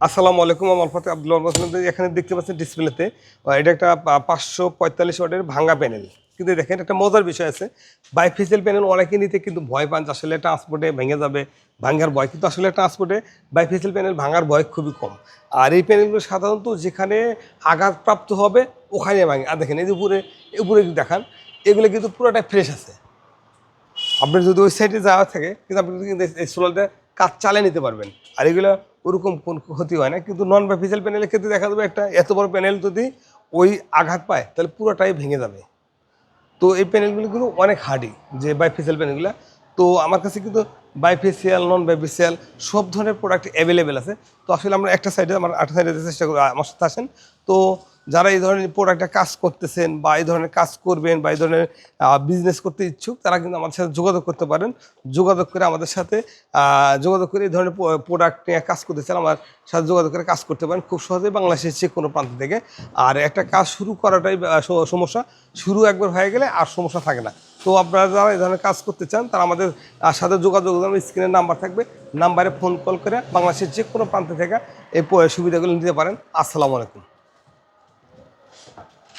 আসসালামু আলাইকুম, আমি আলফাতে আব্দুল্লাহ মোহাম্মদ। এখানে দেখতে পাচ্ছেন ডিসপ্লেতে এটা একটা 545 ওয়াটের ভাঙা প্যানেল। কিন্তু দেখেন একটা মজার বিষয় আছে, বাইফেসিয়াল প্যানেল অনেকে নিতে কিন্তু ভয় পান যে আসলে ট্রান্সপোর্টে ভেঙে যাবে, ভাঙার ভয়। কিন্তু আসলে ট্রান্সপোর্টে বাইফেসিয়াল প্যানেল ভাঙার ভয় খুবই কম। আর এই প্যানেলগুলো সাধারণত যেখানে আঘাতপ্রাপ্ত হবে ওখানে ভাঙে। আর দেখেন এই যে উপরে উপরে দেখান, এগুলো কিন্তু পুরোটাই ফ্রেশ আছে। আপনার যদি ওই সাইডে যাওয়া থাকে কিন্তু আপনি কিন্তু এই সোলারটা কাজ চালিয়ে নিতে পারবেন। আর এগুলো ওরকম কোন ক্ষতি হয় না। কিন্তু নন বাইফেসিয়াল প্যানেলের ক্ষেত্রে দেখা যাবে একটা এত বড় প্যানেল যদি ওই আঘাত পায় তাহলে পুরোটাই ভেঙে যাবে। তো এই প্যানেলগুলো কিন্তু অনেক হার্ডি, যে বাইফেসিয়াল প্যানেলগুলো। তো আমার কাছে কিন্তু বাইফেসিয়াল, নন বাইফেসিয়াল সব ধরনের প্রোডাক্ট অ্যাভেলেবেল আছে। তো আসলে আমরা একটা সাইডে আমার আরেকটা সাইডে চেষ্টা করি, আমার সাথে আসেন। তো যারা এই ধরনের প্রোডাক্টটা কাজ করতেছেন বা এই ধরনের কাজ করবেন বা এই ধরনের বিজনেস করতে ইচ্ছুক, তারা কিন্তু আমাদের সাথে যোগাযোগ করতে পারেন। যোগাযোগ করে আমাদের সাথে যোগাযোগ করে এই ধরনের প্রোডাক্ট নিয়ে কাজ করতে চান, আমার সাথে যোগাযোগ করে কাজ করতে পারেন খুব সহজেই বাংলাদেশের যে কোনো প্রান্ত থেকে। আর একটা কাজ শুরু করাটাই সমস্যা, শুরু একবার হয়ে গেলে আর সমস্যা থাকে না। তো আপনারা যারা এই ধরনের কাজ করতে চান তারা আমাদের সাথে যোগাযোগ, স্ক্রিনের নাম্বার থাকবে, নাম্বারে ফোন কল করে বাংলাদেশের যে কোনো প্রান্ত থেকে এই সুবিধাগুলো নিতে পারেন। আসসালামু আলাইকুম।